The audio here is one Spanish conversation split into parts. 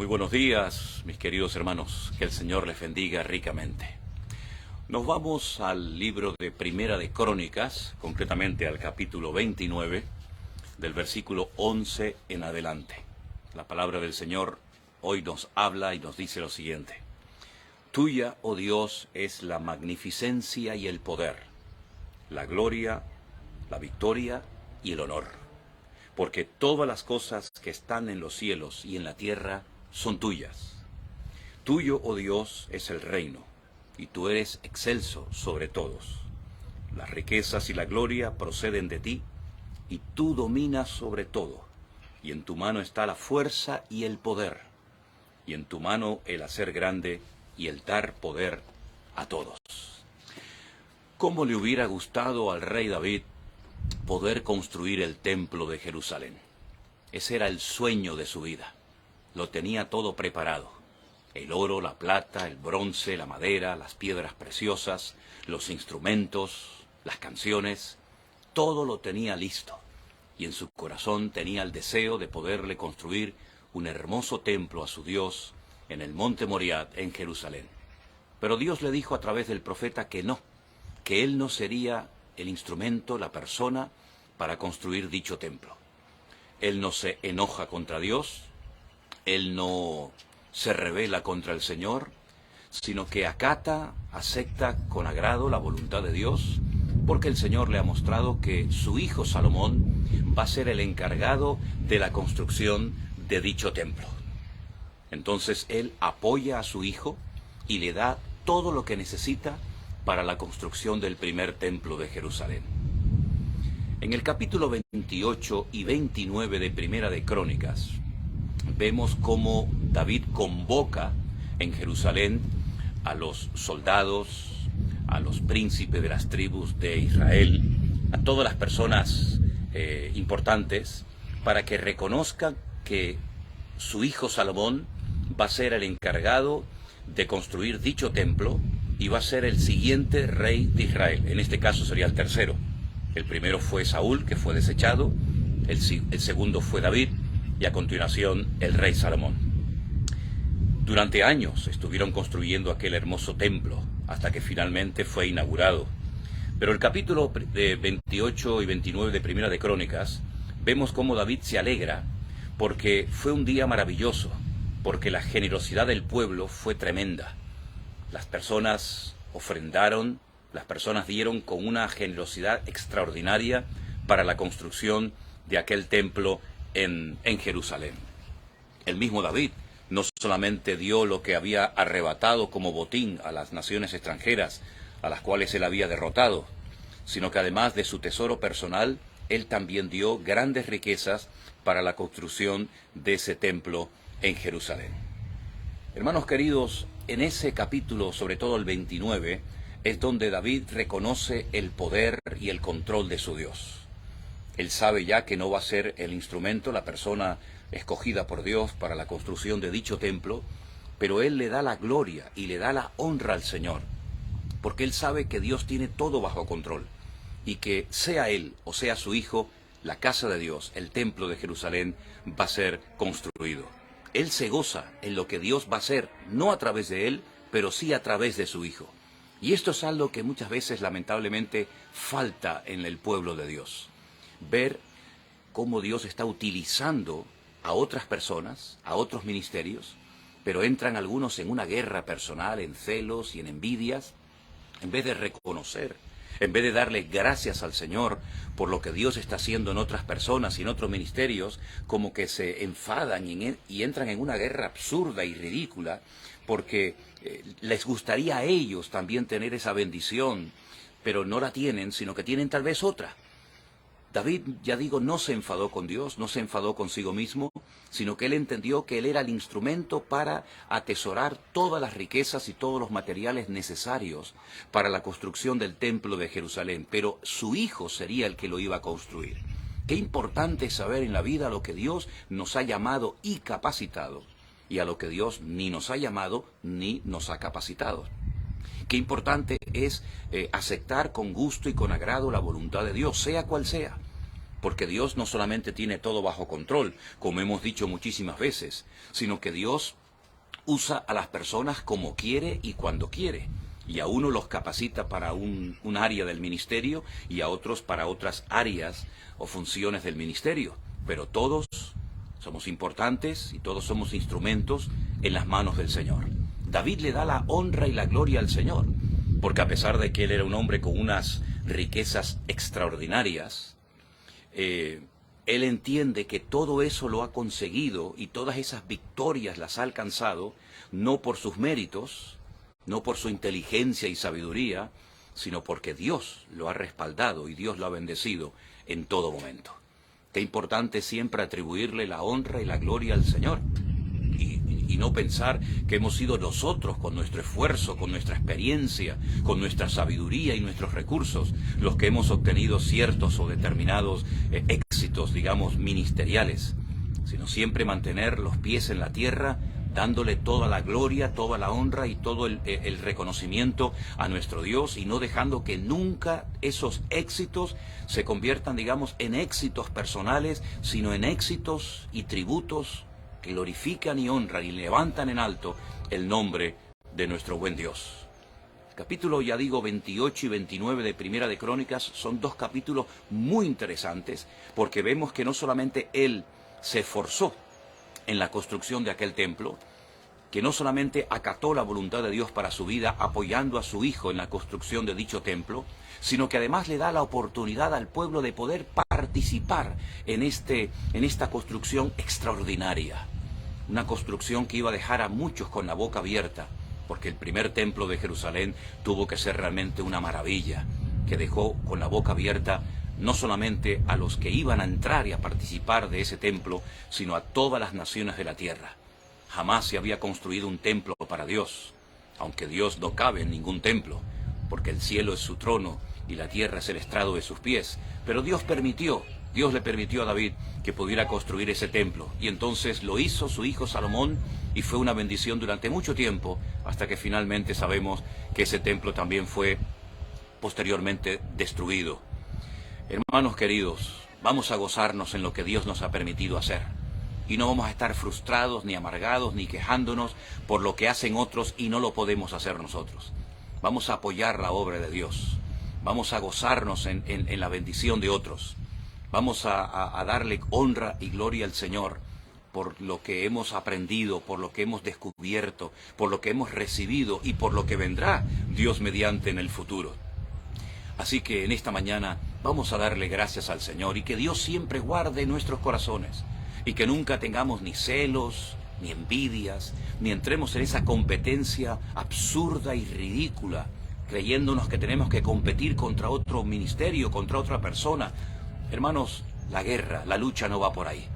buenos días, mis queridos hermanos. Que el Señor les bendiga ricamente. Nos vamos al libro de Primera de Crónicas, concretamente al capítulo 29, del versículo 11 en adelante. La palabra del Señor hoy nos habla y nos dice lo siguiente: Tuya, oh Dios, es la magnificencia y el poder, la gloria, la victoria y el honor. Porque todas las cosas que están en los cielos y en la tierra son tuyas. Tuyo, oh Dios, es el reino, y tú eres excelso sobre todos. Las riquezas y la gloria proceden de ti, y tú dominas sobre todo, y en tu mano está la fuerza y el poder, y en tu mano el hacer grande y el dar poder a todos. ¿Cómo le hubiera gustado al rey David poder construir el templo de Jerusalén? Ese era el sueño de su vida. Lo tenía todo preparado: el oro, la plata, el bronce, la madera, las piedras preciosas, los instrumentos, las canciones. Todo lo tenía listo, y en su corazón tenía el deseo de poderle construir un hermoso templo a su Dios en el monte Moriah, en Jerusalén. Pero Dios le dijo a través del profeta que no, que él no sería el instrumento, la persona para construir dicho templo. Él no se enoja contra Dios, él no se rebela contra el Señor, sino que acata, acepta con agrado la voluntad de Dios, porque el Señor le ha mostrado que su hijo Salomón va a ser el encargado de la construcción de dicho templo. Entonces él apoya a su hijo y le da todo lo que necesita para la construcción del primer templo de Jerusalén. En el capítulo 28 y 29 de Primera de Crónicas, vemos cómo David convoca en Jerusalén a los soldados, a los príncipes de las tribus de Israel, a todas las personas importantes, para que reconozcan que su hijo Salomón va a ser el encargado de construir dicho templo y va a ser el siguiente rey de Israel. En este caso sería el tercero. El primero fue Saúl, que fue desechado, el segundo fue David, y a continuación el rey Salomón. Durante años estuvieron construyendo aquel hermoso templo, hasta que finalmente fue inaugurado. Pero el capítulo 28 y 29 de Primera de Crónicas, vemos cómo David se alegra, porque fue un día maravilloso, porque la generosidad del pueblo fue tremenda. Las personas ofrendaron, las personas dieron con una generosidad extraordinaria para la construcción de aquel templo en Jerusalén. El mismo David no solamente dio lo que había arrebatado como botín a las naciones extranjeras a las cuales él había derrotado, sino que además de su tesoro personal, él también dio grandes riquezas para la construcción de ese templo en Jerusalén. Hermanos queridos, en ese capítulo, sobre todo el 29, es donde David reconoce el poder y el control de su Dios. Él sabe ya que no va a ser el instrumento, la persona escogida por Dios para la construcción de dicho templo, pero él le da la gloria y le da la honra al Señor, porque él sabe que Dios tiene todo bajo control, y que sea él o sea su hijo, la casa de Dios, el templo de Jerusalén, va a ser construido. Él se goza en lo que Dios va a hacer, no a través de él, pero sí a través de su hijo. Y esto es algo que muchas veces lamentablemente falta en el pueblo de Dios. Ver cómo Dios está utilizando a otras personas, a otros ministerios, pero entran algunos en una guerra personal, en celos y en envidias, en vez de reconocer, en vez de darle gracias al Señor por lo que Dios está haciendo en otras personas y en otros ministerios, como que se enfadan y entran en una guerra absurda y ridícula, porque les gustaría a ellos también tener esa bendición, pero no la tienen, sino que tienen tal vez otra. David, ya digo, no se enfadó con Dios, no se enfadó consigo mismo, sino que él entendió que él era el instrumento para atesorar todas las riquezas y todos los materiales necesarios para la construcción del templo de Jerusalén, pero su hijo sería el que lo iba a construir. Qué importante es saber en la vida lo que Dios nos ha llamado y capacitado, y a lo que Dios ni nos ha llamado ni nos ha capacitado. Qué importante es aceptar con gusto y con agrado la voluntad de Dios, sea cual sea. Porque Dios no solamente tiene todo bajo control, como hemos dicho muchísimas veces, sino que Dios usa a las personas como quiere y cuando quiere. Y a uno los capacita para un área del ministerio y a otros para otras áreas o funciones del ministerio. Pero todos somos importantes y todos somos instrumentos en las manos del Señor. David le da la honra y la gloria al Señor, porque a pesar de que él era un hombre con unas riquezas extraordinarias, él entiende que todo eso lo ha conseguido y todas esas victorias las ha alcanzado no por sus méritos, no por su inteligencia y sabiduría, sino porque Dios lo ha respaldado y Dios lo ha bendecido en todo momento. Qué importante siempre atribuirle la honra y la gloria al Señor y no pensar que hemos sido nosotros con nuestro esfuerzo, con nuestra experiencia, con nuestra sabiduría y nuestros recursos, los que hemos obtenido ciertos o determinados éxitos, digamos, ministeriales, sino siempre mantener los pies en la tierra, dándole toda la gloria, toda la honra y todo el reconocimiento a nuestro Dios y no dejando que nunca esos éxitos se conviertan, digamos, en éxitos personales, sino en éxitos y tributos que glorifican y honran y levantan en alto el nombre de nuestro buen Dios. Capítulo, ya digo, 28 y 29 de Primera de Crónicas son dos capítulos muy interesantes porque vemos que no solamente él se esforzó en la construcción de aquel templo, que no solamente acató la voluntad de Dios para su vida apoyando a su hijo en la construcción de dicho templo, sino que además le da la oportunidad al pueblo de poder participar en esta construcción extraordinaria. Una construcción que iba a dejar a muchos con la boca abierta, porque el primer templo de Jerusalén tuvo que ser realmente una maravilla, que dejó con la boca abierta no solamente a los que iban a entrar y a participar de ese templo, sino a todas las naciones de la tierra. Jamás se había construido un templo para Dios, aunque Dios no cabe en ningún templo, porque el cielo es su trono y la tierra es el estrado de sus pies. Pero Dios le permitió a David que pudiera construir ese templo, y entonces lo hizo su hijo Salomón, y fue una bendición durante mucho tiempo, hasta que finalmente sabemos que ese templo también fue posteriormente destruido. Hermanos queridos, vamos a gozarnos en lo que Dios nos ha permitido hacer. Y no vamos a estar frustrados, ni amargados, ni quejándonos por lo que hacen otros y no lo podemos hacer nosotros. Vamos a apoyar la obra de Dios. Vamos a gozarnos en la bendición de otros. Vamos a darle honra y gloria al Señor por lo que hemos aprendido, por lo que hemos descubierto, por lo que hemos recibido y por lo que vendrá Dios mediante en el futuro. Así que en esta mañana vamos a darle gracias al Señor y que Dios siempre guarde nuestros corazones y que nunca tengamos ni celos, ni envidias, ni entremos en esa competencia absurda y ridícula, creyéndonos que tenemos que competir contra otro ministerio, contra otra persona. Hermanos, la guerra, la lucha no va por ahí.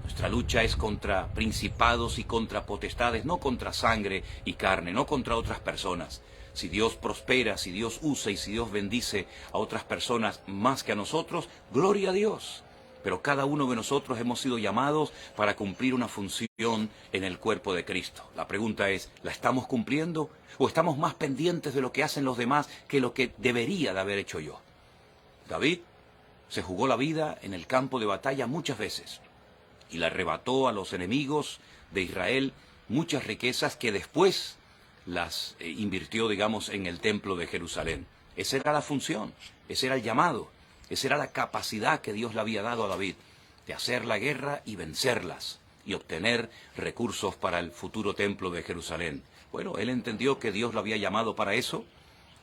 Nuestra lucha es contra principados y contra potestades, no contra sangre y carne, no contra otras personas. Si Dios prospera, si Dios usa y si Dios bendice a otras personas más que a nosotros, gloria a Dios. Pero cada uno de nosotros hemos sido llamados para cumplir una función en el cuerpo de Cristo. La pregunta es, ¿la estamos cumpliendo? ¿O estamos más pendientes de lo que hacen los demás que lo que debería de haber hecho yo? David se jugó la vida en el campo de batalla muchas veces y le arrebató a los enemigos de Israel muchas riquezas que después las invirtió, digamos, en el templo de Jerusalén. Esa era la función, ese era el llamado. Esa era la capacidad que Dios le había dado a David, de hacer la guerra y vencerlas, y obtener recursos para el futuro templo de Jerusalén. Bueno, él entendió que Dios lo había llamado para eso,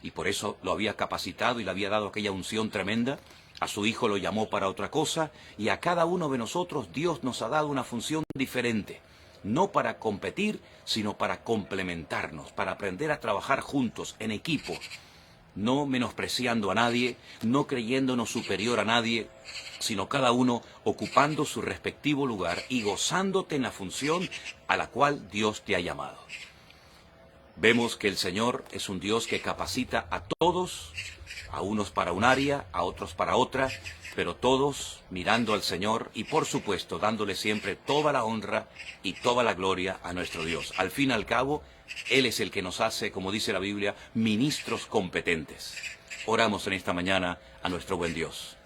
y por eso lo había capacitado y le había dado aquella unción tremenda. A su hijo lo llamó para otra cosa, y a cada uno de nosotros Dios nos ha dado una función diferente. No para competir, sino para complementarnos, para aprender a trabajar juntos, en equipo, no menospreciando a nadie, no creyéndonos superior a nadie, sino cada uno ocupando su respectivo lugar y gozándote en la función a la cual Dios te ha llamado. Vemos que el Señor es un Dios que capacita a todos, a unos para un área, a otros para otra, pero todos mirando al Señor y por supuesto dándole siempre toda la honra y toda la gloria a nuestro Dios. Al fin y al cabo, Él es el que nos hace, como dice la Biblia, ministros competentes. Oramos en esta mañana a nuestro buen Dios.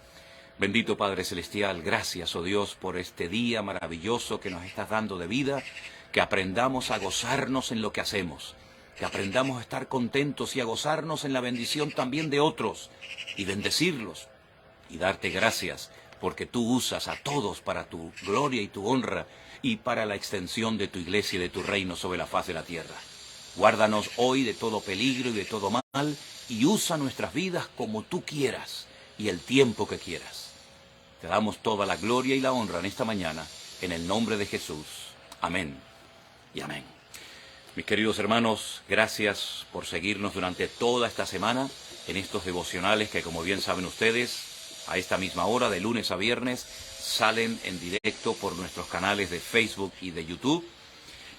Bendito Padre Celestial, gracias, oh Dios, por este día maravilloso que nos estás dando de vida, que aprendamos a gozarnos en lo que hacemos, que aprendamos a estar contentos y a gozarnos en la bendición también de otros, y bendecirlos, y darte gracias, porque tú usas a todos para tu gloria y tu honra, y para la extensión de tu iglesia y de tu reino sobre la faz de la tierra. Guárdanos hoy de todo peligro y de todo mal, y usa nuestras vidas como tú quieras, y el tiempo que quieras. Te damos toda la gloria y la honra en esta mañana, en el nombre de Jesús. Amén y amén. Mis queridos hermanos, gracias por seguirnos durante toda esta semana en estos devocionales que, como bien saben ustedes, a esta misma hora, de lunes a viernes, salen en directo por nuestros canales de Facebook y de YouTube.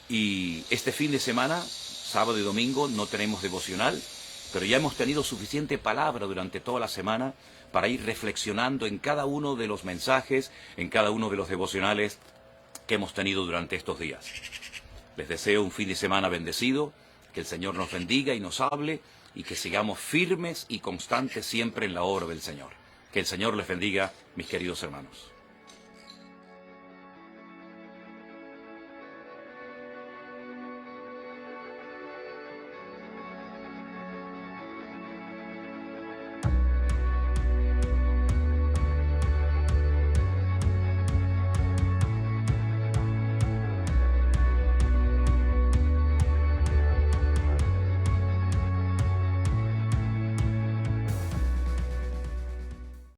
Y este fin de semana, sábado y domingo, no tenemos devocional, pero ya hemos tenido suficiente palabra durante toda la semana para ir reflexionando en cada uno de los mensajes, en cada uno de los devocionales que hemos tenido durante estos días. Les deseo un fin de semana bendecido, que el Señor nos bendiga y nos hable, y que sigamos firmes y constantes siempre en la obra del Señor. Que el Señor les bendiga, mis queridos hermanos.